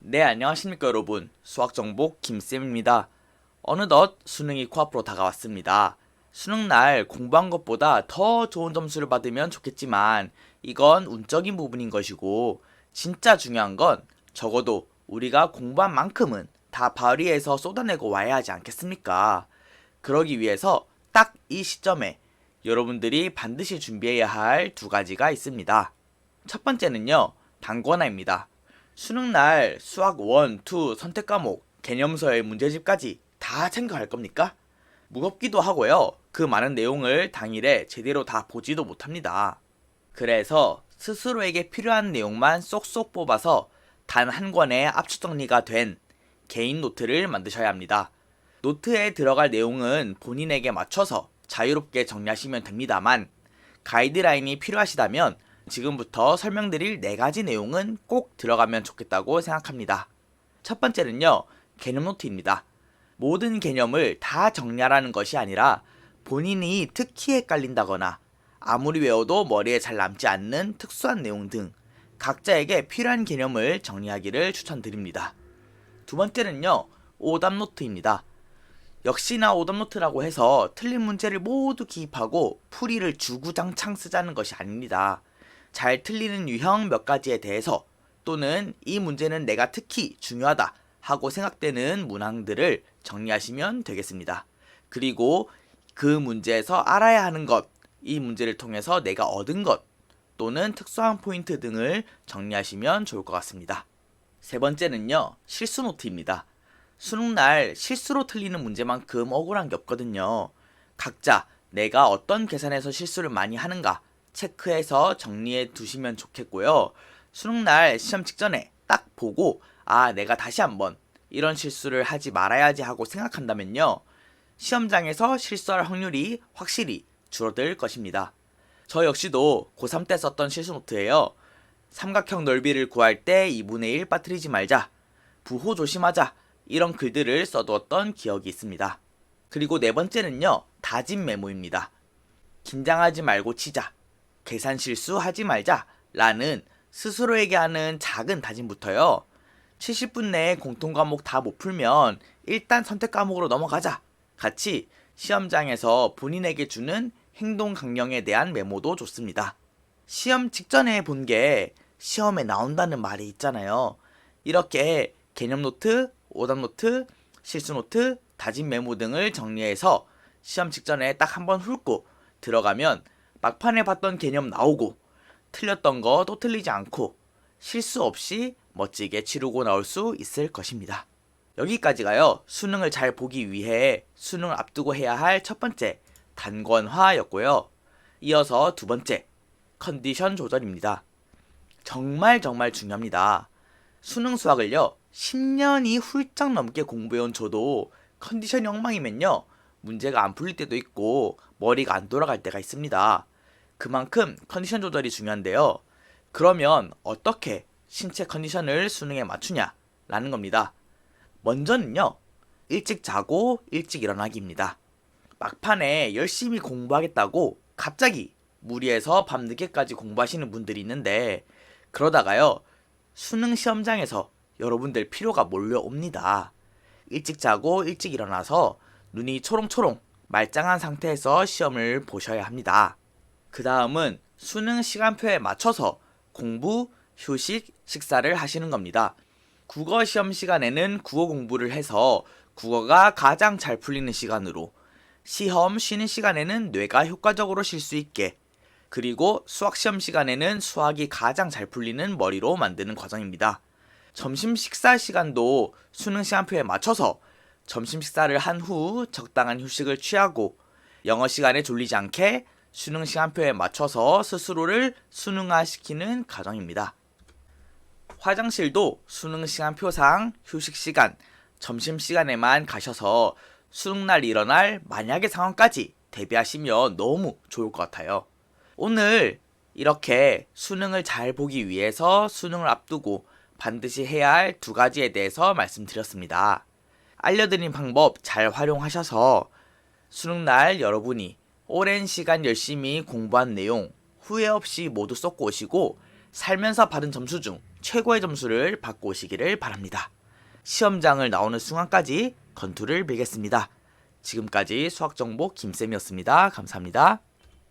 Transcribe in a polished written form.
네, 안녕하십니까 여러분. 수학정보 김쌤입니다. 어느덧 수능이 코앞으로 다가왔습니다. 수능날 공부한 것보다 더 좋은 점수를 받으면 좋겠지만 이건 운적인 부분인 것이고 진짜 중요한 건 적어도 우리가 공부한 만큼은 다 발휘해서 쏟아내고 와야 하지 않겠습니까? 그러기 위해서 딱 이 시점에 여러분들이 반드시 준비해야 할 두 가지가 있습니다. 첫 번째는요, 단권화입니다. 수능날 수학 1, 2 선택 과목, 개념서의 문제집까지 다 챙겨갈 겁니까? 무겁기도 하고요. 그 많은 내용을 당일에 제대로 다 보지도 못합니다. 그래서 스스로에게 필요한 내용만 쏙쏙 뽑아서 단 한 권의 압축 정리가 된 개인 노트를 만드셔야 합니다. 노트에 들어갈 내용은 본인에게 맞춰서 자유롭게 정리하시면 됩니다만 가이드라인이 필요하시다면 지금부터 설명드릴 4가지 내용은 꼭 들어가면 좋겠다고 생각합니다. 첫 번째는요, 개념 노트입니다. 모든 개념을 다 정리하라는 것이 아니라 본인이 특히 헷갈린다거나 아무리 외워도 머리에 잘 남지 않는 특수한 내용 등 각자에게 필요한 개념을 정리하기를 추천드립니다. 두 번째는요, 오답 노트입니다. 역시나 오답 노트라고 해서 틀린 문제를 모두 기입하고 풀이를 주구장창 쓰자는 것이 아닙니다. 잘 틀리는 유형 몇 가지에 대해서 또는 이 문제는 내가 특히 중요하다 하고 생각되는 문항들을 정리하시면 되겠습니다. 그리고 그 문제에서 알아야 하는 것, 이 문제를 통해서 내가 얻은 것 또는 특수한 포인트 등을 정리하시면 좋을 것 같습니다. 세 번째는요, 실수 노트입니다. 수능날 실수로 틀리는 문제만큼 억울한 게 없거든요. 각자 내가 어떤 계산에서 실수를 많이 하는가 체크해서 정리해 두시면 좋겠고요. 수능날 시험 직전에 딱 보고 내가 다시 한번 이런 실수를 하지 말아야지 하고 생각한다면요. 시험장에서 실수할 확률이 확실히 줄어들 것입니다. 저 역시도 고3 때 썼던 실수 노트예요. 삼각형 넓이를 구할 때 2분의 1 빠뜨리지 말자. 부호 조심하자. 이런 글들을 써두었던 기억이 있습니다. 그리고 네 번째는요, 다짐 메모입니다. 긴장하지 말고 치자. 계산 실수하지 말자. 라는 스스로에게 하는 작은 다짐부터요. 70분 내에 공통 과목 다 못 풀면 일단 선택 과목으로 넘어가자. 같이 시험장에서 본인에게 주는 행동 강령에 대한 메모도 좋습니다. 시험 직전에 본 게 시험에 나온다는 말이 있잖아요. 이렇게 개념 노트, 오답 노트, 실수 노트, 다짐 메모 등을 정리해서 시험 직전에 딱 한번 훑고 들어가면 막판에 봤던 개념 나오고 틀렸던 거 또 틀리지 않고 실수 없이 멋지게 치르고 나올 수 있을 것입니다. 여기까지가요, 수능을 잘 보기 위해 수능을 앞두고 해야 할 첫 번째 단권화였고요. 이어서 두 번째 컨디션 조절입니다. 정말 중요합니다. 수능 수학을요, 10년이 훌쩍 넘게 공부해온 저도 컨디션이 엉망이면요, 문제가 안 풀릴 때도 있고 머리가 안 돌아갈 때가 있습니다. 그만큼 컨디션 조절이 중요한데요. 그러면 어떻게 신체 컨디션을 수능에 맞추냐 라는 겁니다. 먼저는요, 일찍 자고 일찍 일어나기입니다. 막판에 열심히 공부하겠다고 갑자기 무리해서 밤늦게까지 공부하시는 분들이 있는데 그러다가요, 수능 시험장에서 여러분들 피로가 몰려옵니다. 일찍 자고 일찍 일어나서 눈이 초롱초롱 말짱한 상태에서 시험을 보셔야 합니다. 그 다음은 수능 시간표에 맞춰서 공부, 휴식, 식사를 하시는 겁니다. 국어 시험 시간에는 국어 공부를 해서 국어가 가장 잘 풀리는 시간으로, 시험 쉬는 시간에는 뇌가 효과적으로 쉴 수 있게, 그리고 수학 시험 시간에는 수학이 가장 잘 풀리는 머리로 만드는 과정입니다. 점심 식사 시간도 수능 시간표에 맞춰서 점심 식사를 한 후 적당한 휴식을 취하고 영어 시간에 졸리지 않게 수능 시간표에 맞춰서 스스로를 수능화시키는 과정입니다. 화장실도 수능 시간표상 휴식 시간, 점심 시간에만 가셔서 수능날 일어날 만약의 상황까지 대비하시면 너무 좋을 것 같아요. 오늘 이렇게 수능을 잘 보기 위해서 수능을 앞두고 반드시 해야 할 두 가지에 대해서 말씀드렸습니다. 알려드린 방법 잘 활용하셔서 수능날 여러분이 오랜 시간 열심히 공부한 내용 후회 없이 모두 쏟고 오시고 살면서 받은 점수 중 최고의 점수를 받고 오시기를 바랍니다. 시험장을 나오는 순간까지 건투를 빌겠습니다. 지금까지 수학정보 김쌤이었습니다. 감사합니다.